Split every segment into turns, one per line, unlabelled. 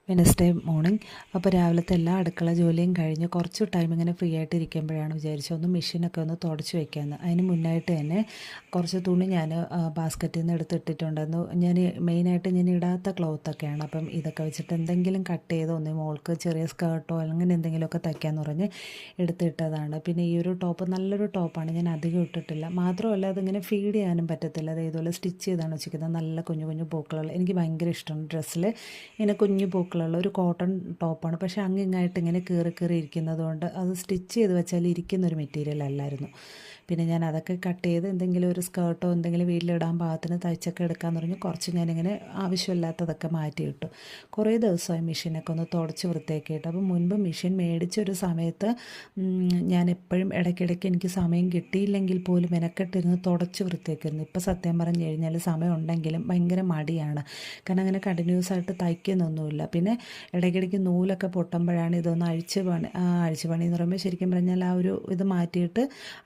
Wednesday morning. അപ്പോൾ രാവിലത്തെ എല്ലാ അടുക്കള ജോലിയും കഴിഞ്ഞ് കുറച്ച് ടൈം ഇങ്ങനെ ഫ്രീ ആയിട്ട് ഇരിക്കുമ്പോഴാണ് വിചാരിച്ചത് ഒന്ന് മെഷീനൊക്കെ ഒന്ന് തുടച്ച് വെക്കാമെന്ന്. അതിന് മുന്നായിട്ട് തന്നെ കുറച്ച് തുണി ഞാൻ ബാസ്ക്കറ്റിൽ നിന്ന് എടുത്തിട്ടിട്ടുണ്ടായിരുന്നു. ഞാൻ മെയിനായിട്ട് ഞാൻ ഇടാത്ത ക്ലോത്തൊക്കെയാണ്. അപ്പം ഇതൊക്കെ വെച്ചിട്ട് എന്തെങ്കിലും കട്ട് ചെയ്ത് ഒന്ന് മോൾക്ക് ചെറിയ സ്കേർട്ടോ അങ്ങനെ എന്തെങ്കിലുമൊക്കെ തയ്ക്കാമെന്ന് പറഞ്ഞ് എടുത്തിട്ടതാണ്. പിന്നെ ഈ ഒരു ടോപ്പ് നല്ലൊരു ടോപ്പാണ്, ഞാൻ അധികം ഇട്ടിട്ടില്ല. മാത്രമല്ല അതിങ്ങനെ ഫീഡ് ചെയ്യാനും പറ്റത്തില്ല. അത് ഇതുപോലെ സ്റ്റിച്ച് ചെയ്താണ് വെച്ചിരിക്കുന്നത്. നല്ല കുഞ്ഞു കുഞ്ഞു പൂക്കളുള്ള, എനിക്ക് ഭയങ്കര ഇഷ്ടമാണ് ഡ്രസ്സിൽ ഇങ്ങനെ കുഞ്ഞു പൂക്കളുള്ള ഒരു കോട്ടൺ ടോപ്പാണ്. പക്ഷേ അങ്ങിങ്ങായിട്ട് ഇങ്ങനെ കീറി കീറി ഇരിക്കുന്നത് കൊണ്ട് അത് സ്റ്റിച്ച് ചെയ്ത് വെച്ചാൽ ഇരിക്കുന്നൊരു മെറ്റീരിയൽ അല്ലായിരുന്നു. പിന്നെ ഞാൻ അതൊക്കെ കട്ട് ചെയ്ത് എന്തെങ്കിലും ഒരു സ്കേർട്ടോ എന്തെങ്കിലും വീട്ടിലിടാൻ പാകത്തിന് തയ്ച്ചൊക്കെ എടുക്കാമെന്ന് പറഞ്ഞ് കുറച്ച് ഞാനിങ്ങനെ ആവശ്യമില്ലാത്തതൊക്കെ മാറ്റിയിട്ടു. കുറേ ദിവസമായി മെഷീനൊക്കെ ഒന്ന് തുടച്ച് വൃത്തിയാക്കിയിട്ട്. അപ്പോൾ മുൻപ് മെഷീൻ മേടിച്ചൊരു സമയത്ത് ഞാൻ എപ്പോഴും ഇടയ്ക്കിടയ്ക്ക് എനിക്ക് സമയം കിട്ടിയില്ലെങ്കിൽ പോലും മെനക്കെട്ടിരുന്ന് തുടച്ച് വൃത്തിയാക്കിയിരുന്നു. ഇപ്പോൾ സത്യം പറഞ്ഞു കഴിഞ്ഞാൽ സമയം ഉണ്ടെങ്കിലും ഭയങ്കര മടിയാണ്. കാരണം അങ്ങനെ കണ്ടിന്യൂസ് ആയിട്ട് തയ്ക്കുന്നൊന്നുമില്ല. പിന്നെ ഇടയ്ക്കിടയ്ക്ക് നൂലൊക്കെ പൊട്ടുമ്പോഴാണ് ഇതൊന്ന് അഴിച്ച് പണി എന്ന് പറയുമ്പോൾ ശരിക്കും പറഞ്ഞാൽ ആ ഒരു ഇത് മാറ്റിയിട്ട്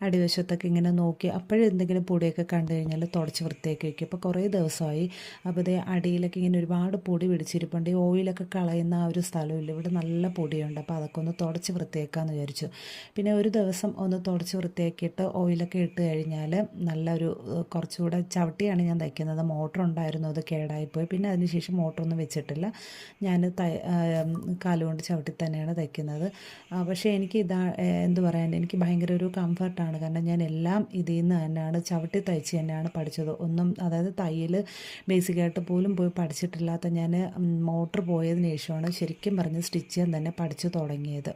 അടിവശത്തൊക്കെ ഇങ്ങനെ നോക്കി അപ്പോഴും എന്തെങ്കിലും പൊടിയൊക്കെ കണ്ടു കഴിഞ്ഞാൽ തുടച്ച് വൃത്തിയാക്കി വയ്ക്കും. ഇപ്പോൾ കുറേ ദിവസമായി. അപ്പോൾ ഇത് അടിയിലൊക്കെ ഇങ്ങനെ ഒരുപാട് പൊടി പിടിച്ചിരിപ്പുണ്ട്. ഈ ഓയിലൊക്കെ കളയുന്ന ആ ഒരു സ്ഥലമില്ല, ഇവിടെ നല്ല പൊടിയുണ്ട്. അപ്പോൾ അതൊക്കെ ഒന്ന് തുടച്ച് വൃത്തിയാക്കാമെന്ന് വിചാരിച്ചു. പിന്നെ ഒരു ദിവസം ഒന്ന് തുടച്ച് വൃത്തിയാക്കിയിട്ട് ഓയിലൊക്കെ ഇട്ട് കഴിഞ്ഞാൽ നല്ലൊരു കുറച്ചുകൂടെ ചവിട്ടിയാണ് ഞാൻ തയ്ക്കുന്നത്. മോട്ടർ ഉണ്ടായിരുന്നു, അത് കേടായിപ്പോയി. പിന്നെ അതിനുശേഷം മോട്ടറൊന്നും വെച്ചിട്ടില്ല. ഞാൻ കാലുകൊണ്ട് ചവിട്ടി തന്നെയാണ് തയ്ക്കുന്നത്. പക്ഷേ എനിക്ക് എന്ത് പറയാൻ, എനിക്ക് ഭയങ്കര ഒരു കംഫർട്ടാണ്. കാരണം ഞാൻ എല്ലാം ഇതിൽ നിന്ന് തന്നെയാണ് ചവിട്ടി തയ്ച്ച് തന്നെയാണ് പഠിച്ചത്. ഒന്നും അതായത് തയ്യൽ ബേസിക്കായിട്ട് പോലും പോയി പഠിച്ചിട്ടില്ലാത്ത ഞാൻ മോട്ടർ പോയതിന് ശേഷമാണ് ശരിക്കും പറഞ്ഞ് സ്റ്റിച്ച് ചെയ്യാൻ തന്നെ പഠിച്ചു തുടങ്ങിയത്.